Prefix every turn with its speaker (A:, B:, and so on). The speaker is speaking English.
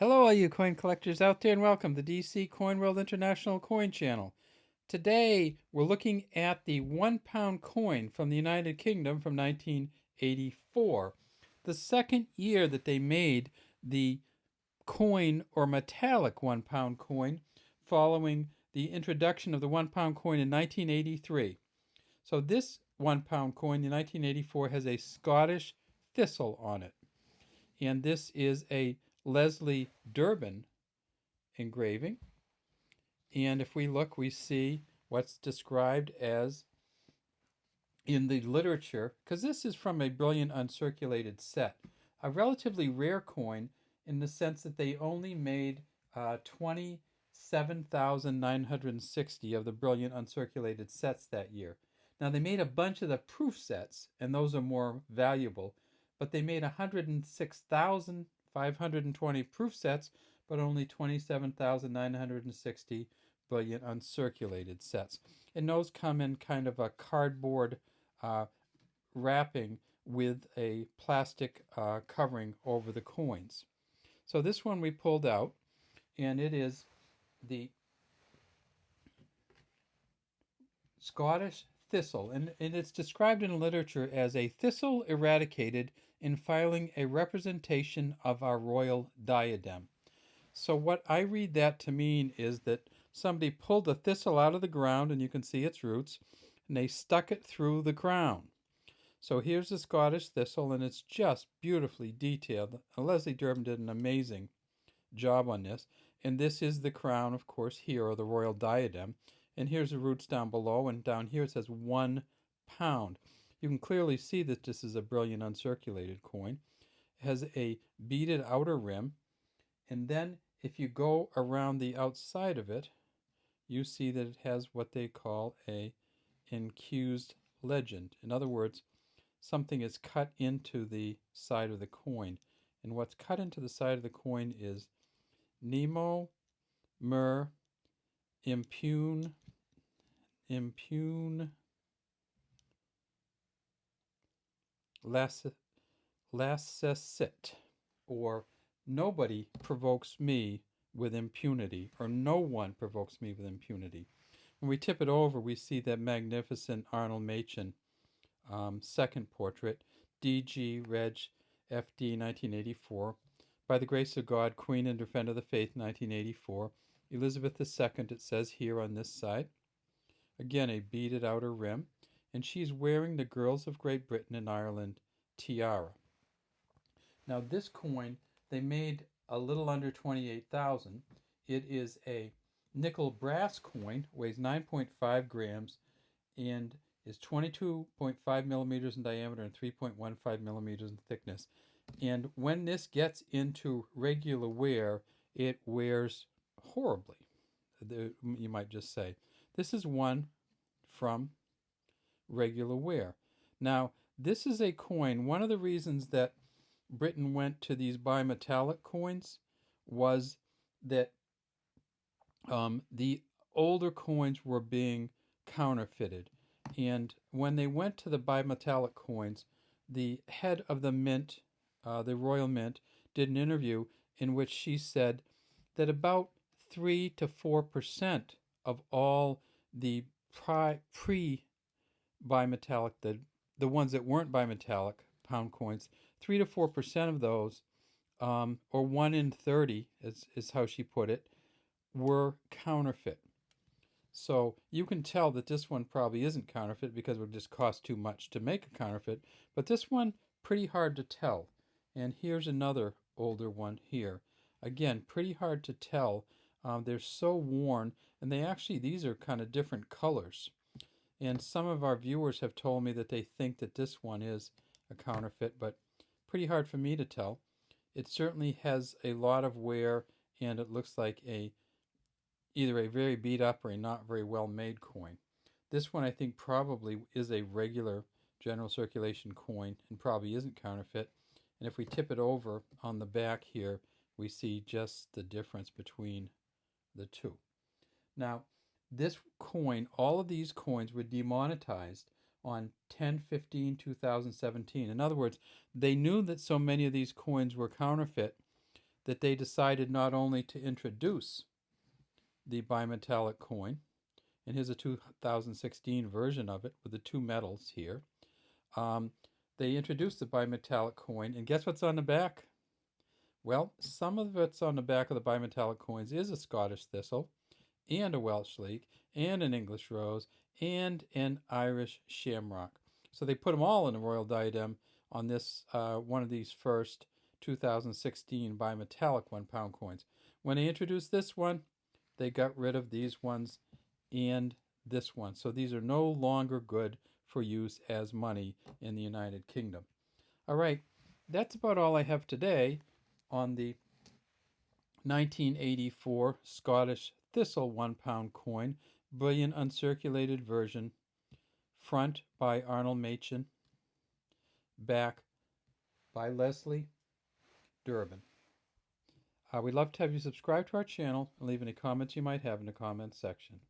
A: Hello, all you coin collectors out there, and welcome to DC Coin World International Coin Channel. Today, we're looking at the £1 coin from the United Kingdom from 1984, the second year that they made the coin or metallic £1 coin following the introduction of the £1 coin in 1983. So this £1 coin in 1984 has a Scottish Thistle on it, and this is a Leslie Durbin engraving. And if we look, we see what's described as in the literature, because this is from a brilliant uncirculated set, a relatively rare coin in the sense that they only made 27,960 of the brilliant uncirculated sets that year. Now, they made a bunch of the proof sets, and those are more valuable, but they made 106,520 proof sets, but only 27,960 brilliant uncirculated sets. And those come in kind of a cardboard wrapping with a plastic covering over the coins. So this one we pulled out, and it is the Scottish Thistle, and it's described in literature as a thistle eradicated in filing a representation of our royal diadem. So what I read that to mean is that somebody pulled a thistle out of the ground, and you can see its roots, and they stuck it through the crown. So here's the Scottish Thistle, and it's just beautifully detailed. Leslie Durbin did an amazing job on this. And this is the crown, of course, here, or the royal diadem. And here's the roots down below, and down here it says £1. You can clearly see that this is a brilliant uncirculated coin. It has a beaded outer rim, and then if you go around the outside of it, you see that it has what they call a incused legend. In other words, something is cut into the side of the coin. And what's cut into the side of the coin is Nemo Mer Impune Lacessit, or nobody provokes me with impunity, or no one provokes me with impunity. When we tip it over, we see that magnificent Arnold Machin second portrait, DG Reg FD 1984. By the grace of God, Queen and Defender of the Faith 1984. Elizabeth II, it says here on this side. Again, a beaded outer rim. And she's wearing the Girls of Great Britain and Ireland tiara. Now this coin, they made a little under 28,000. It is a nickel brass coin, weighs 9.5 grams, and is 22.5 millimeters in diameter and 3.15 millimeters in thickness. And when this gets into regular wear, it wears horribly, you might just say. This is one from regular wear. Now, this is a coin. One of the reasons that Britain went to these bimetallic coins was that the older coins were being counterfeited. And when they went to the bimetallic coins, the head of the mint, the Royal Mint, did an interview in which she said that about 3 to 4% of all the pre-bimetallic, the ones that weren't bimetallic pound coins, 3 to 4% of those, or 1 in 30, is how she put it, were counterfeit. So you can tell that this one probably isn't counterfeit because it would just cost too much to make a counterfeit. But this one, pretty hard to tell. And here's another older one here. Again, pretty hard to tell. They're so worn, and these are kind of different colors. And some of our viewers have told me that they think that this one is a counterfeit, but pretty hard for me to tell. It certainly has a lot of wear, and it looks like either a very beat up or a not very well made coin. This one I think probably is a regular general circulation coin and probably isn't counterfeit. And if we tip it over on the back here, we see just the difference between the two. Now, this coin, all of these coins were demonetized on 10/15/2017. In other words, they knew that so many of these coins were counterfeit that they decided not only to introduce the bimetallic coin, and here's a 2016 version of it with the two metals here. They introduced the bimetallic coin, and guess what's on the back? Well, some of what's on the back of the bimetallic coins is a Scottish thistle, and a Welsh leek, and an English rose, and an Irish shamrock. So they put them all in the royal diadem on this one of these first 2016 bimetallic 1 pound coins. When they introduced this one, they got rid of these ones and this one. So these are no longer good for use as money in the United Kingdom. All right, that's about all I have today on the 1984 Scottish Thistle 1 pound coin, brilliant uncirculated version, front by Arnold Machen, back by Leslie Durbin. We'd love to have you subscribe to our channel and leave any comments you might have in the comments section.